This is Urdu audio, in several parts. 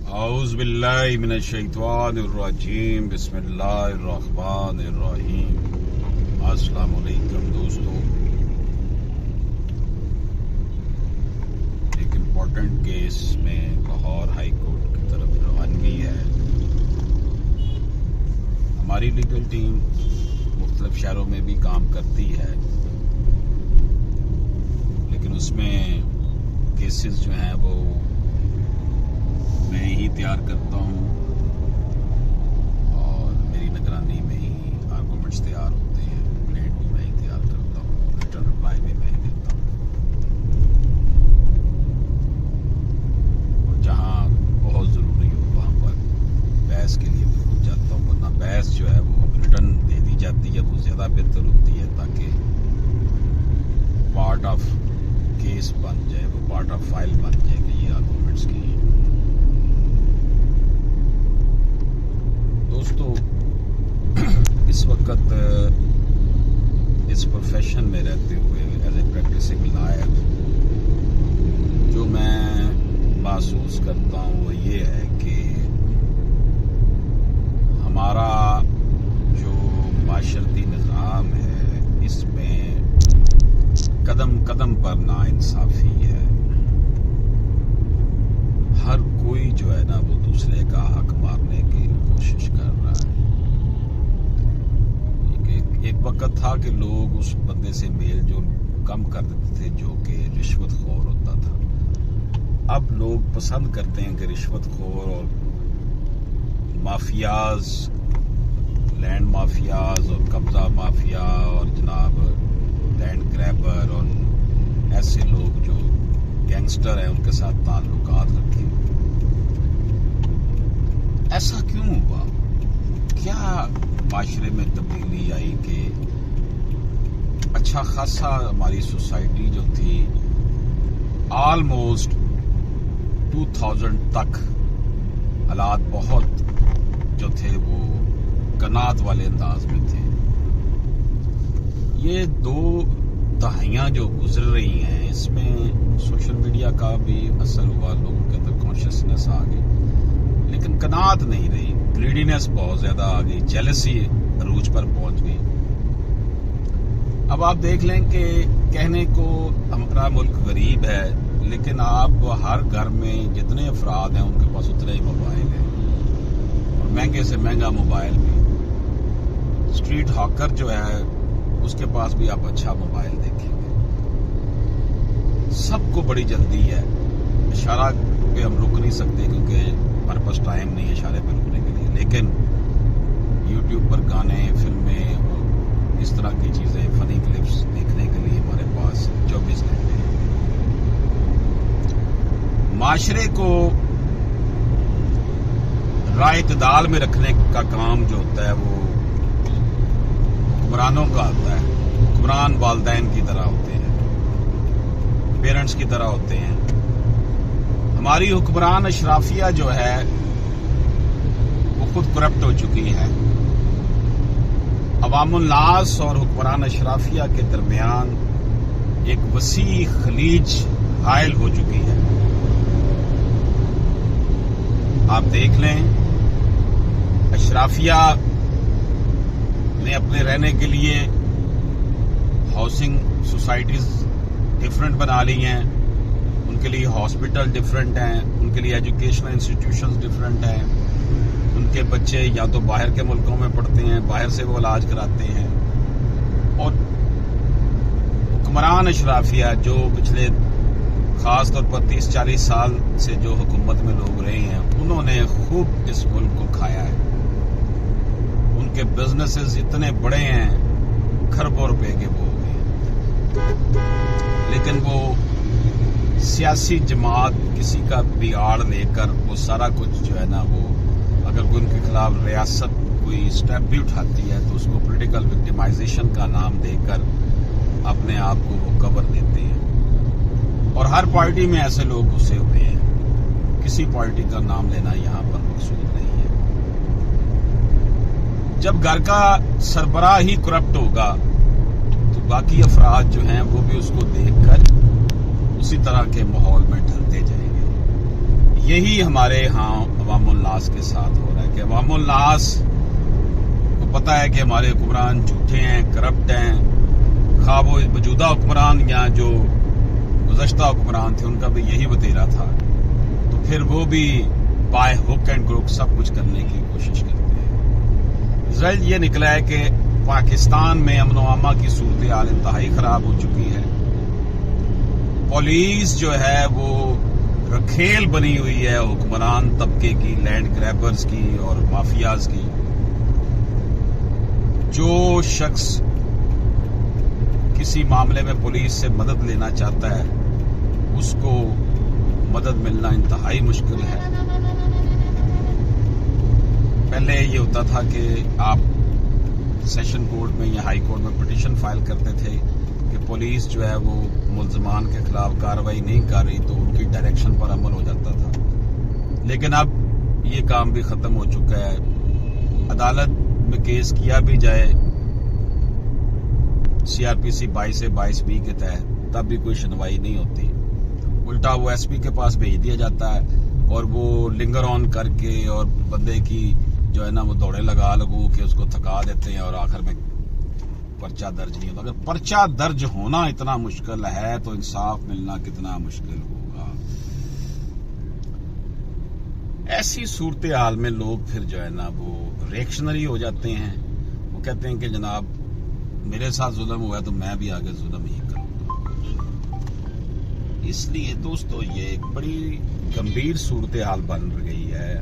اعوذ باللہ من الشیطان الرجیم بسم اللہ الرحمن الرحیم۔ السلام علیکم دوستو، ایک امپورٹنٹ کیس میں لاہور ہائی کورٹ کی طرف روانگی ہے۔ ہماری لیگل ٹیم مختلف شہروں میں بھی کام کرتی ہے، لیکن اس میں کیسز جو ہیں وہ میں ہی تیار کرتا ہوں اور میری نگرانی میں ہی آرگومنٹس تیار ہوتے ہیں۔ کمپلینٹ بھی میں ہی تیار کرتا ہوں، ریٹرن رپلائی بھی میں ہی دیتا ہوں، اور جہاں بہت ضروری ہو وہاں پر بحث کے لیے بھی پہنچ جاتا ہوں، ورنہ بحث جو ہے وہ ریٹرن دے دی جاتی ہے، وہ زیادہ بہتر ہوتی ہے تاکہ پارٹ آف کیس بن جائے، وہ پارٹ آف فائل بن جائے کہ یہ آرگومنٹس کی۔ دوستو، اس وقت اس پروفیشن میں رہتے ہوئے ایز اے پریکٹسنگ لائر جو میں محسوس کرتا ہوں وہ یہ ہے کہ ہمارا جو معاشرتی نظام ہے اس میں قدم قدم پر ناانصافی ہے۔ ہر کوئی جو ہے نا وہ دوسرے کا حق مارنے کی کوشش کر رہا ہے۔ ایک وقت تھا کہ لوگ اس بندے سے میل جول کم کر دیتے تھے جو کہ رشوت خور ہوتا تھا۔ اب لوگ پسند کرتے ہیں کہ رشوت خور اور مافیاز، لینڈ مافیاز اور قبضہ مافیا اور جناب لینڈ گریبر اور ایسے لوگ جو گینگسٹر ہیں ان کے ساتھ تعلقات رکھیں۔ ایسا کیوں ہوا؟ کیا معاشرے میں تبدیلی آئی کہ اچھا خاصا ہماری سوسائٹی جو تھی آلموسٹ 2000 تک حالات بہت جو تھے وہ کنات والے انداز میں تھے۔ یہ 2 دہائیاں جو گزر رہی ہیں اس میں سوشل میڈیا کا بھی اثر ہوا، لوگوں کے اندر کانشیسنیس آ گئی، لیکن کنات نہیں رہی، گریڈینس بہت زیادہ آ گئی، جیلسی عروج پر پہنچ گئی۔ اب آپ دیکھ لیں کہ کہنے کو ہمارا ملک غریب ہے، لیکن آپ ہر گھر میں جتنے افراد ہیں ان کے پاس اتنے ہی موبائل ہیں، اور مہنگے سے مہنگا موبائل بھی۔ اسٹریٹ ہاکر جو ہے اس کے پاس بھی آپ اچھا موبائل دیکھیں گے۔ سب کو بڑی جلدی ہے، اشارہ پہ ہم رک نہیں سکتے کیونکہ ہمارے پاس ٹائم نہیں ہے اشارے پہ رکنے کے لیے، لیکن یوٹیوب پر گانے، فلمیں اور اس طرح کی چیزیں، فنی کلپس دیکھنے کے لیے ہمارے پاس 24 گھنٹے ہیں۔ معاشرے کو راہ اعتدال میں رکھنے کا کام جو ہوتا ہے وہ حکمرانوں کا ہوتا ہے۔ حکمران والدین کی طرح ہوتے ہیں، پیرنٹس کی طرح ہوتے ہیں۔ ہماری حکمران اشرافیہ جو ہے وہ خود کرپٹ ہو چکی ہے۔ عوام الناس اور حکمران اشرافیہ کے درمیان ایک وسیع خلیج حائل ہو چکی ہے۔ آپ دیکھ لیں، اشرافیہ نے اپنے رہنے کے لیے ہاؤسنگ سوسائٹیز ڈفرینٹ بنا لی ہیں، ان کے لیے ہاسپٹل ڈفرینٹ ہیں، ان کے لیے ایجوکیشنل انسٹیٹیوشنز ڈفرینٹ ہیں، ان کے بچے یا تو باہر کے ملکوں میں پڑھتے ہیں، باہر سے وہ علاج کراتے ہیں، اور حکمران اشرافیہ جو پچھلے خاص طور پر 30-40 سال سے جو حکومت میں لوگ رہے ہیں انہوں نے خوب اس ملک کو کھایا ہے۔ ان کے بزنسز اتنے بڑے ہیں، کھربوں روپے کے وہ ہو گئے ہیں، لیکن وہ سیاسی جماعت کسی کا بھی آڑ لے کر وہ سارا کچھ جو ہے نا وہ اگر کوئی ان کے خلاف ریاست کوئی اسٹیپ بھی اٹھاتی ہے تو اس کو پولیٹیکل وکٹمائزیشن کا نام دے کر اپنے آپ کو وہ کور دیتے ہیں، اور ہر پارٹی میں ایسے لوگ گھسے ہوئے ہیں۔ کسی پارٹی کا نام لینا یہاں پر مقصود نہیں ہے۔ جب گھر کا سربراہ ہی کرپٹ ہوگا تو باقی افراد جو ہیں وہ بھی اس کو دیکھ کر اسی طرح کے ماحول میں ڈھلتے جائیں گے۔ یہی ہمارے ہاں عوام الناس کے ساتھ ہو رہا ہے کہ عوام الناس کو پتہ ہے کہ ہمارے حکمران جھوٹے ہیں، کرپٹ ہیں، خواہ وہ موجودہ حکمران یا جو گزشتہ حکمران تھے ان کا بھی یہی وتیرا تھا، تو پھر وہ بھی بائی ہک اینڈ کروک سب کچھ کرنے کی کوشش کرتے ہیں۔ رزلٹ یہ نکلا ہے کہ پاکستان میں امن و امان کی صورتحال انتہائی خراب ہو چکی ہے۔ پولیس جو ہے وہ رکھیل بنی ہوئی ہے حکمران طبقے کی، لینڈ گریبرز کی اور مافیاز کی۔ جو شخص کسی معاملے میں پولیس سے مدد لینا چاہتا ہے اس کو مدد ملنا انتہائی مشکل ہے۔ پہلے یہ ہوتا تھا کہ آپ سیشن کورٹ میں یا ہائی کورٹ میں پٹیشن فائل کرتے تھے کہ پولیس جو ہے وہ ملزمان کے خلاف کارروائی نہیں کر رہی تو ان کی ڈائریکشن پر عمل ہو جاتا تھا، لیکن اب یہ کام بھی ختم ہو چکا ہے۔ عدالت میں کیس کیا بھی جائے CRPC 22/22B کے تحت تب بھی کوئی سنوائی نہیں ہوتی، الٹا وہ SP کے پاس بھیج دیا جاتا ہے اور وہ لنگر آن کر کے اور بندے کی جو ہے نا وہ دوڑے لگو کہ اس کو تھکا دیتے ہیں اور آخر میں پرچہ درج نہیں ہوتا۔ اگر پرچہ درج ہونا اتنا مشکل ہے تو انصاف ملنا کتنا مشکل ہوگا۔ ایسی صورتحال میں لوگ پھر جو ہے نا وہ ریئیکشنری ہو جاتے ہیں، وہ کہتے ہیں کہ جناب میرے ساتھ ظلم ہوا ہے تو میں بھی آگے ظلم ہی کروں گا۔ اس لیے دوستو یہ ایک بڑی گمبھیر صورتحال بن گئی ہے۔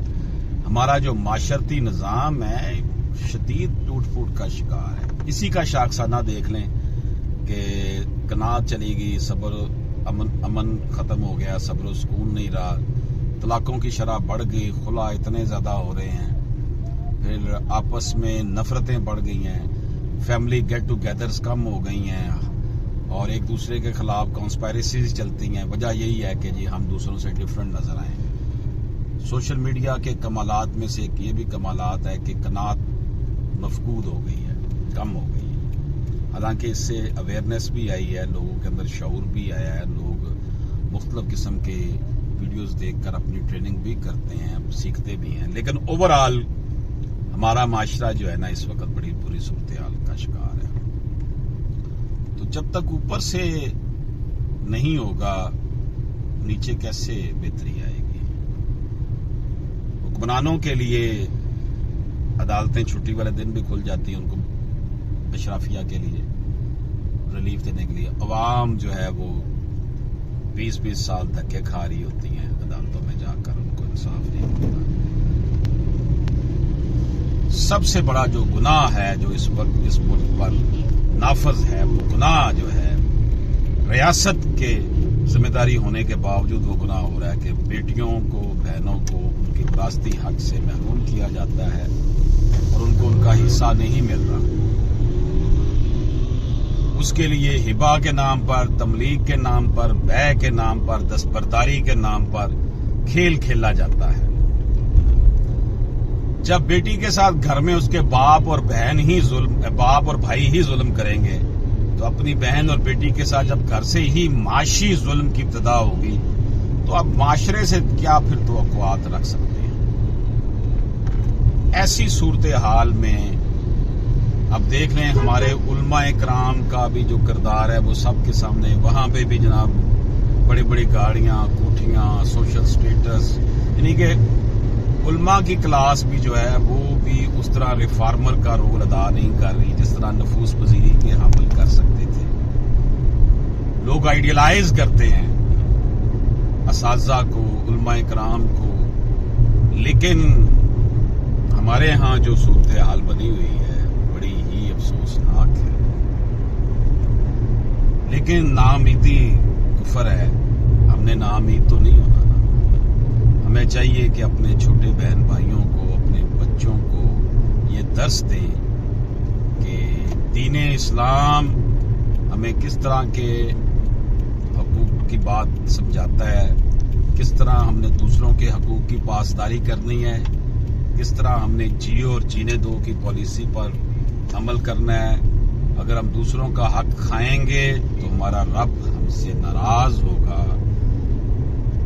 ہمارا جو معاشرتی نظام ہے شدید ٹوٹ پھوٹ کا شکار ہے۔ اسی کا شاخسانہ دیکھ لیں کہ قناعت چلی گئی، صبر امن ختم ہو گیا، صبر و سکون نہیں رہا، طلاقوں کی شرح بڑھ گئی، خلا اتنے زیادہ ہو رہے ہیں، پھر آپس میں نفرتیں بڑھ گئی ہیں، فیملی گیٹ ٹوگیدرز کم ہو گئی ہیں اور ایک دوسرے کے خلاف کانسپائریسیز چلتی ہیں۔ وجہ یہی ہے کہ جی ہم دوسروں سے ڈفرنٹ نظر آئیں۔ سوشل میڈیا کے کمالات میں سے ایک یہ بھی کمالات ہے کہ قناعت مفقود ہو گئی ہے، کم ہو گئی ہے۔ حالانکہ اس سے اویئرنیس بھی آئی ہے، لوگوں کے اندر شعور بھی آیا ہے، لوگ مختلف قسم کے ویڈیوز دیکھ کر اپنی ٹریننگ بھی کرتے ہیں، سیکھتے بھی ہیں، لیکن اوورآل ہمارا معاشرہ جو ہے نا اس وقت بڑی بری صورتحال کا شکار ہے۔ تو جب تک اوپر سے نہیں ہوگا نیچے کیسے بہتری آئے گی؟ حکمرانوں کے لیے عدالتیں چھٹی والے دن بھی کھل جاتی ہیں ان کو اشرافیہ کے لیے ریلیف دینے کے لیے، عوام جو ہے وہ 20 سال دھکے کھا رہی ہوتی ہیں عدالتوں میں جا کر، ان کو انصاف نہیں ملتا۔ سب سے بڑا جو گناہ ہے جو اس وقت اس ملک پر نافذ ہے، وہ گناہ جو ہے ریاست کے ذمہ داری ہونے کے باوجود وہ گناہ ہو رہا ہے کہ بیٹیوں کو، بہنوں کو ان کے وراثتی حق سے محروم کیا جاتا ہے اور ان کو ان کا حصہ نہیں مل رہا۔ اس کے لیے ہبہ کے نام پر، تملیغ کے نام پر، بیع کے نام پر، دستبرداری کے نام پر کھیل کھیلا جاتا ہے۔ جب بیٹی کے ساتھ گھر میں اس کے باپ اور بھائی ہی ظلم کریں گے تو اپنی بہن اور بیٹی کے ساتھ جب گھر سے ہی معاشی ظلم کی ابتدا ہوگی تو اب معاشرے سے کیا پھر توقعات رکھ سکتے ہیں؟ ایسی صورتحال میں اب دیکھ لیں ہمارے علماء کرام کا بھی جو کردار ہے وہ سب کے سامنے، وہاں پہ بھی جناب بڑی بڑی گاڑیاں، کوٹھیاں، سوشل سٹیٹس، یعنی کہ علماء کی کلاس بھی جو ہے وہ بھی اس طرح ریفارمر کا رول ادا نہیں کر رہی جس طرح نفوس پذیری کے حامل کر سکتے تھے۔ لوگ آئیڈیلائز کرتے ہیں اساتذہ کو، علماء کرام کو، لیکن ہمارے ہاں جو صورتحال بنی ہوئی ہے بڑی ہی افسوسناک ہے۔ لیکن ناامیدی کفر ہے، ہم نے ناامید تو نہیں ہونا۔ ہمیں چاہیے کہ اپنے چھوٹے بہن بھائیوں کو، اپنے بچوں کو یہ درس دیں کہ دین اسلام ہمیں کس طرح کے حقوق کی بات سمجھاتا ہے، کس طرح ہم نے دوسروں کے حقوق کی پاسداری کرنی ہے، کس طرح ہم نے جیو اور جینے دو کی پالیسی پر عمل کرنا ہے۔ اگر ہم دوسروں کا حق کھائیں گے تو ہمارا رب ہم سے ناراض ہوگا۔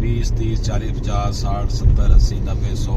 20, 30, 40, 50, 60, 70, 80, 90, 100